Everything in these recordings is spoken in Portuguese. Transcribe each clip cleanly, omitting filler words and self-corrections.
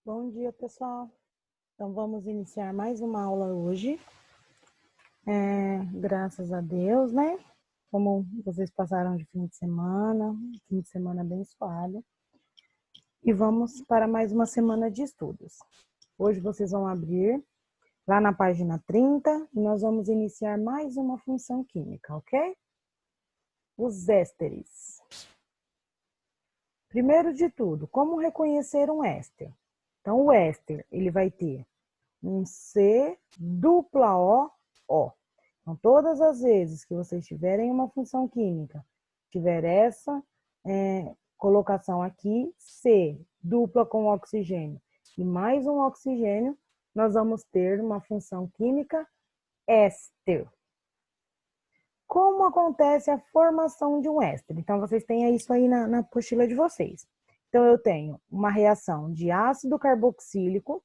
Bom dia, pessoal. Então, vamos iniciar mais uma aula hoje. Graças a Deus, né? Como vocês passaram de fim de semana abençoado. E vamos para mais uma semana de estudos. Hoje vocês vão abrir lá na página 30 e nós vamos iniciar mais uma função química, ok? Os ésteres. Primeiro de tudo, como reconhecer um éster? Então, o éster, ele vai ter um C dupla O, O. Então, todas as vezes que vocês tiverem uma função química, tiver essa colocação aqui, C, dupla com oxigênio, e mais um oxigênio, nós vamos ter uma função química éster. Como acontece a formação de um éster? Então, vocês têm isso aí na apostila de vocês. Então, eu tenho uma reação de ácido carboxílico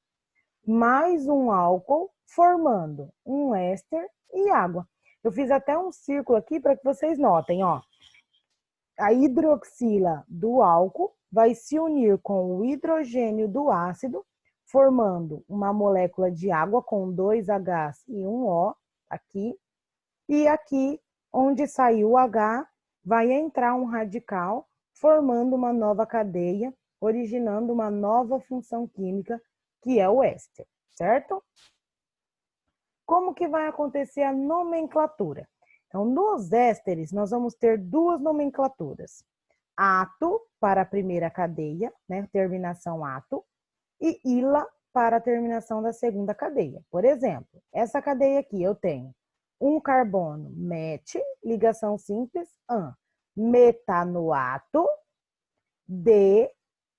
mais um álcool, formando um éster e água. Eu fiz até um círculo aqui para que vocês notem, ó. A hidroxila do álcool vai se unir com o hidrogênio do ácido, formando uma molécula de água com 2 Hs e um O, aqui. E aqui, onde saiu o H, vai entrar um radical, formando uma nova cadeia, originando uma nova função química, que é o éster, certo? Como que vai acontecer a nomenclatura? Então, nos ésteres, nós vamos ter duas nomenclaturas. Ato, para a primeira cadeia, né, terminação ato, e ila, para a terminação da segunda cadeia. Por exemplo, essa cadeia aqui eu tenho um carbono met, ligação simples, metanoato, D,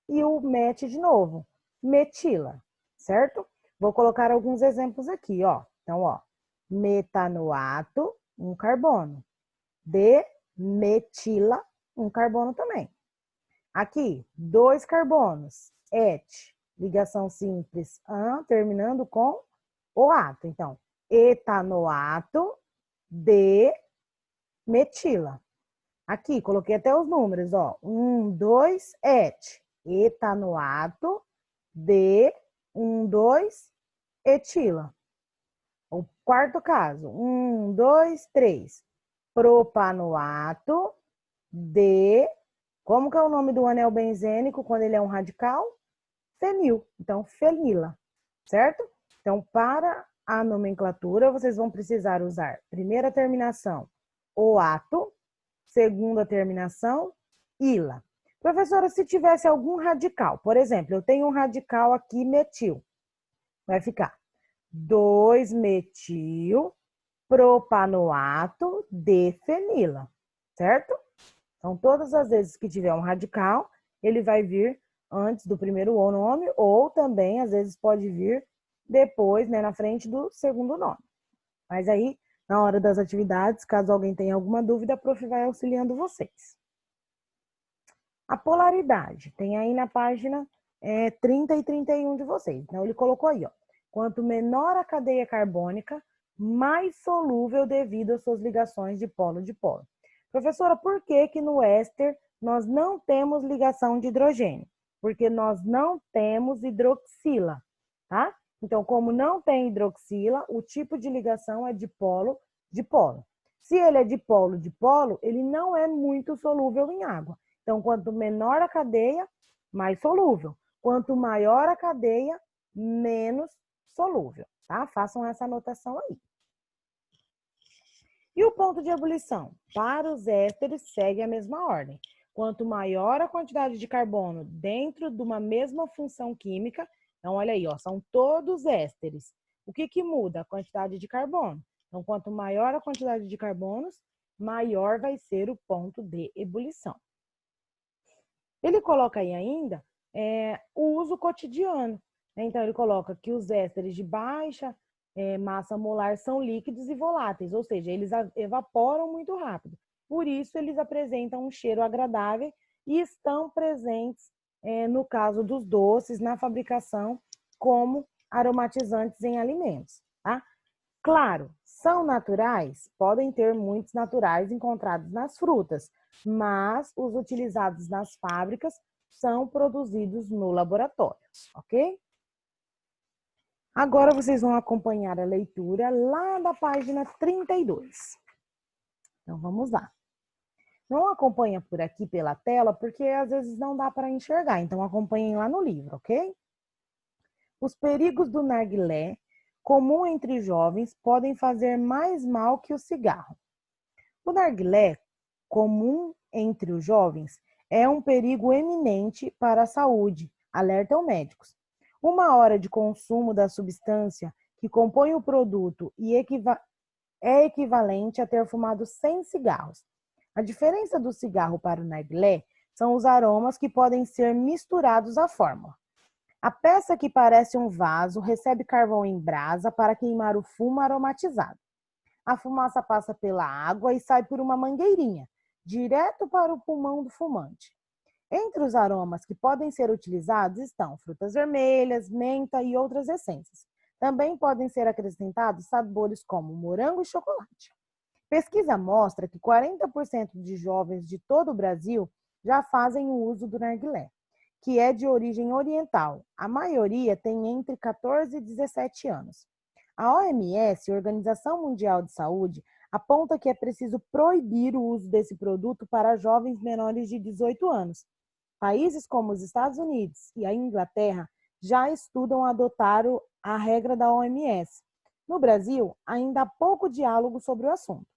e o met de novo, metila, certo? Vou colocar alguns exemplos aqui, ó. Então, ó, metanoato, um carbono. D, metila, um carbono também. Aqui, 2 carbonos, et, ligação simples, terminando com o ato. Então, etanoato, D, metila. Aqui, coloquei até os números, ó. 1, 2, et. Etanoato, D, 1, 2, etila. O quarto caso, 1, 2, 3. Propanoato, D. Como que é o nome do anel benzênico quando ele é um radical? Fenil. Então, fenila, certo? Então, para a nomenclatura, vocês vão precisar usar primeira terminação, oato, segunda terminação, ila. Professora, se tivesse algum radical, por exemplo, eu tenho um radical aqui metil, vai ficar 2-metil propanoato de fenila, certo? Então, todas as vezes que tiver um radical, ele vai vir antes do primeiro nome, ou também, às vezes, pode vir depois, né, na frente do segundo nome. Mas aí, na hora das atividades, caso alguém tenha alguma dúvida, a prof vai auxiliando vocês. A polaridade, tem aí na página 30 e 31 de vocês. Então, ele colocou aí, ó. Quanto menor a cadeia carbônica, mais solúvel devido às suas ligações de polo. Professora, por que que no éster nós não temos ligação de hidrogênio? Porque nós não temos hidroxila, tá? Então, como não tem hidroxila, o tipo de ligação é de polo. Se ele é de polo, ele não é muito solúvel em água. Então, quanto menor a cadeia, mais solúvel. Quanto maior a cadeia, menos solúvel, tá? Façam essa anotação aí. E o ponto de ebulição? Para os ésteres, segue a mesma ordem. Quanto maior a quantidade de carbono dentro de uma mesma função química, então olha aí, ó, são todos ésteres. O que que muda? A quantidade de carbono. Então, quanto maior a quantidade de carbonos, maior vai ser o ponto de ebulição. Ele coloca aí ainda o uso cotidiano. Então, ele coloca que os ésteres de baixa massa molar são líquidos e voláteis, ou seja, eles evaporam muito rápido. Por isso, eles apresentam um cheiro agradável e estão presentes, no caso dos doces, na fabricação, como aromatizantes em alimentos. Tá? Claro, são naturais? Podem ter muitos naturais encontrados nas frutas, mas os utilizados nas fábricas são produzidos no laboratório, ok? Agora vocês vão acompanhar a leitura lá da página 32. Então vamos lá. Não acompanha por aqui pela tela, porque às vezes não dá para enxergar. Então acompanhem lá no livro, ok? Os perigos do narguilé, comum entre jovens, podem fazer mais mal que o cigarro. O narguilé, comum entre os jovens, é um perigo eminente para a saúde, alertam médicos. 1 hora de consumo da substância que compõe o produto é equivalente a ter fumado 100 cigarros. A diferença do cigarro para o narguilé são os aromas que podem ser misturados à fórmula. A peça que parece um vaso recebe carvão em brasa para queimar o fumo aromatizado. A fumaça passa pela água e sai por uma mangueirinha, direto para o pulmão do fumante. Entre os aromas que podem ser utilizados estão frutas vermelhas, menta e outras essências. Também podem ser acrescentados sabores como morango e chocolate. Pesquisa mostra que 40% de jovens de todo o Brasil já fazem o uso do narguilé, que é de origem oriental. A maioria tem entre 14 e 17 anos. A OMS, Organização Mundial de Saúde, aponta que é preciso proibir o uso desse produto para jovens menores de 18 anos. Países como os Estados Unidos e a Inglaterra já estudam adotar a regra da OMS. No Brasil, ainda há pouco diálogo sobre o assunto.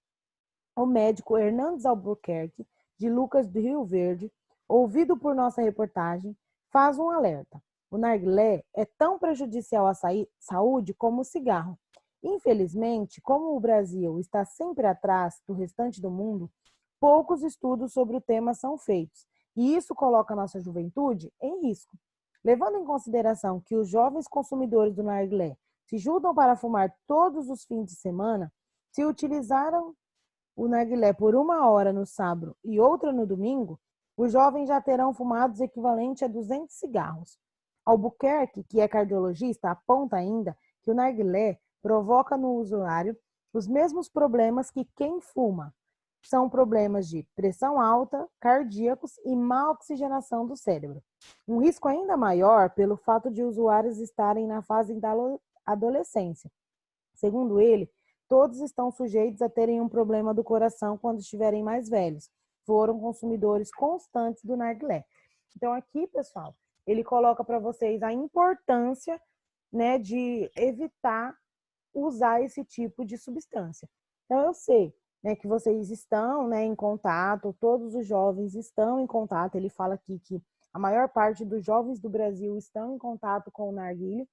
O médico Hernandes Albuquerque, de Lucas do Rio Verde, ouvido por nossa reportagem, faz um alerta. O narguilé é tão prejudicial à saúde como o cigarro. Infelizmente, como o Brasil está sempre atrás do restante do mundo, poucos estudos sobre o tema são feitos, e isso coloca a nossa juventude em risco. Levando em consideração que os jovens consumidores do narguilé se juntam para fumar todos os fins de semana, se utilizaram o narguilé por 1 hora no sábado e outra no domingo, os jovens já terão fumado equivalente a 200 cigarros. Albuquerque, que é cardiologista, aponta ainda que o narguilé provoca no usuário os mesmos problemas que quem fuma. São problemas de pressão alta, cardíacos e má oxigenação do cérebro. Um risco ainda maior pelo fato de usuários estarem na fase da adolescência. Segundo ele, todos estão sujeitos a terem um problema do coração quando estiverem mais velhos. Foram consumidores constantes do narguilé. Então aqui, pessoal, ele coloca para vocês a importância, né, de evitar usar esse tipo de substância. Então eu sei, né, que vocês estão, né, em contato, todos os jovens estão em contato. Ele fala aqui que a maior parte dos jovens do Brasil estão em contato com o narguilé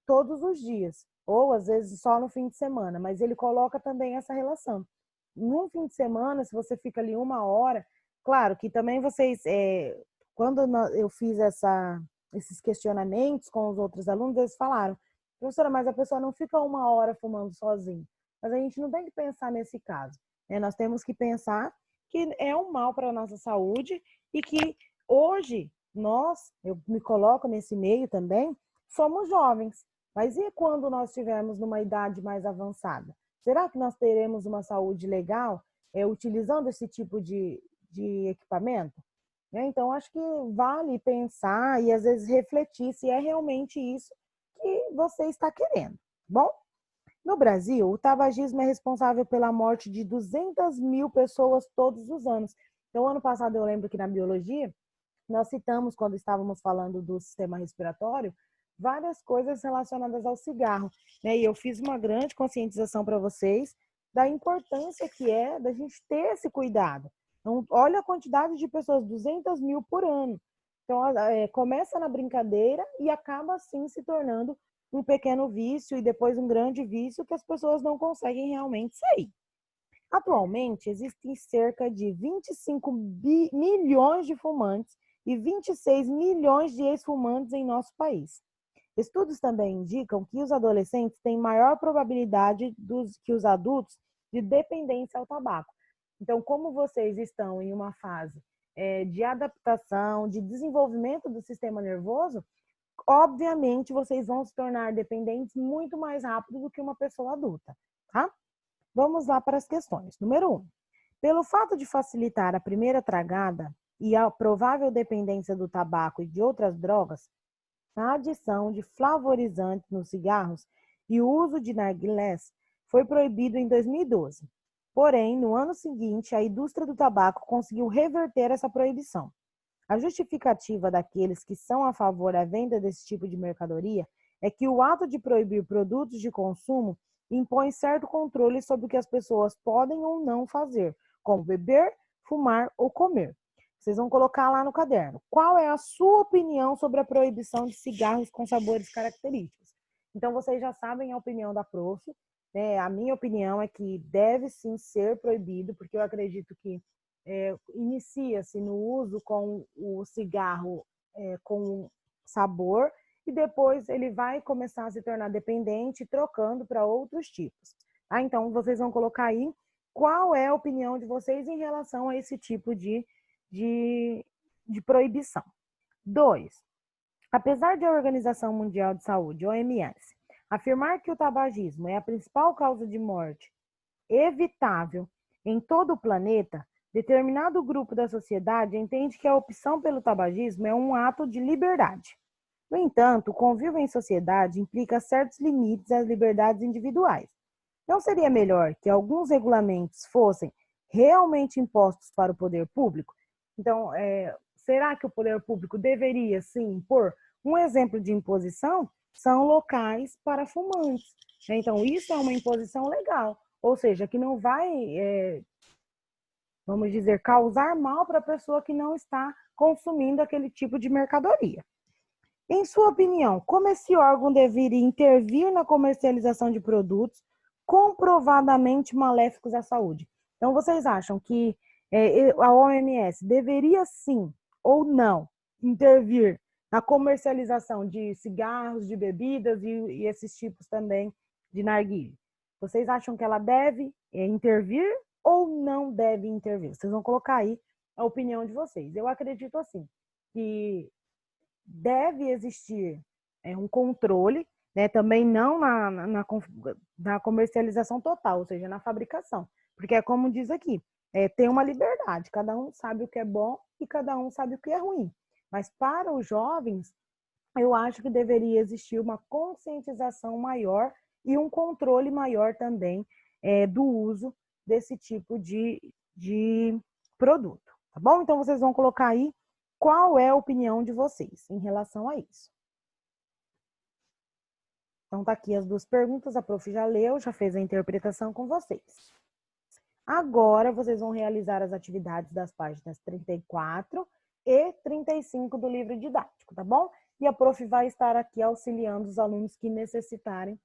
todos os dias, ou às vezes só no fim de semana, mas ele coloca também essa relação. Num fim de semana, se você fica ali 1 hora, claro que também vocês, quando eu fiz esses questionamentos com os outros alunos, eles falaram, professora, mas a pessoa não fica 1 hora fumando sozinha. Mas a gente não tem que pensar nesse caso, né? Nós temos que pensar que é um mal para a nossa saúde e que hoje eu me coloco nesse meio também, somos jovens, mas e quando nós estivermos numa idade mais avançada? Será que nós teremos uma saúde legal utilizando esse tipo de equipamento? Então, acho que vale pensar e às vezes refletir se é realmente isso que você está querendo. Bom, no Brasil, o tabagismo é responsável pela morte de 200 mil pessoas todos os anos. Então, ano passado, eu lembro que na biologia, nós citamos, quando estávamos falando do sistema respiratório, várias coisas relacionadas ao cigarro, né? E eu fiz uma grande conscientização para vocês da importância que é da gente ter esse cuidado. Então, olha a quantidade de pessoas, 200 mil por ano. Então, começa na brincadeira e acaba, assim, se tornando um pequeno vício e depois um grande vício que as pessoas não conseguem realmente sair. Atualmente, existem cerca de 25 milhões de fumantes e 26 milhões de ex-fumantes em nosso país. Estudos também indicam que os adolescentes têm maior probabilidade que os adultos de dependência ao tabaco. Então, como vocês estão em uma fase de adaptação, de desenvolvimento do sistema nervoso, obviamente vocês vão se tornar dependentes muito mais rápido do que uma pessoa adulta, tá? Vamos lá para as questões. Número 1. Pelo fato de facilitar a primeira tragada e a provável dependência do tabaco e de outras drogas, a adição de flavorizantes nos cigarros e o uso de narguilés foi proibido em 2012. Porém, no ano seguinte, a indústria do tabaco conseguiu reverter essa proibição. A justificativa daqueles que são a favor da venda desse tipo de mercadoria é que o ato de proibir produtos de consumo impõe certo controle sobre o que as pessoas podem ou não fazer, como beber, fumar ou comer. Vocês vão colocar lá no caderno. Qual é a sua opinião sobre a proibição de cigarros com sabores característicos? Então, vocês já sabem a opinião da prof. Né? A minha opinião é que deve sim ser proibido, porque eu acredito que inicia-se no uso com o cigarro com sabor e depois ele vai começar a se tornar dependente, trocando para outros tipos. Tá? Então, vocês vão colocar aí qual é a opinião de vocês em relação a esse tipo de proibição. 2. Apesar de a Organização Mundial de Saúde, OMS, afirmar que o tabagismo é a principal causa de morte evitável em todo o planeta, determinado grupo da sociedade entende que a opção pelo tabagismo é um ato de liberdade. No entanto, o convívio em sociedade implica certos limites às liberdades individuais. Não seria melhor que alguns regulamentos fossem realmente impostos para o poder público? Então, será que o poder público deveria, sim, impor? Um exemplo de imposição são locais para fumantes. Então, isso é uma imposição legal, ou seja, que não vai, vamos dizer, causar mal para a pessoa que não está consumindo aquele tipo de mercadoria. Em sua opinião, como esse órgão deveria intervir na comercialização de produtos comprovadamente maléficos à saúde? Então, vocês acham que a OMS deveria sim ou não intervir na comercialização de cigarros, de bebidas e esses tipos também de narguilé? Vocês acham que ela deve intervir ou não deve intervir? Vocês vão colocar aí a opinião de vocês. Eu acredito assim, que deve existir um controle, né, também não na comercialização total, ou seja, na fabricação. Porque é como diz aqui, tem uma liberdade, cada um sabe o que é bom e cada um sabe o que é ruim. Mas para os jovens, eu acho que deveria existir uma conscientização maior e um controle maior também do uso desse tipo de produto, tá bom? Então, vocês vão colocar aí qual é a opinião de vocês em relação a isso. Então, tá aqui as duas perguntas, a prof já leu, já fez a interpretação com vocês. Agora, vocês vão realizar as atividades das páginas 34 e 35 do livro didático, tá bom? E a prof vai estar aqui auxiliando os alunos que necessitarem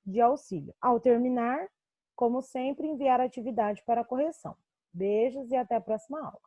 de auxílio. Ao terminar, como sempre, enviar a atividade para correção. Beijos e até a próxima aula.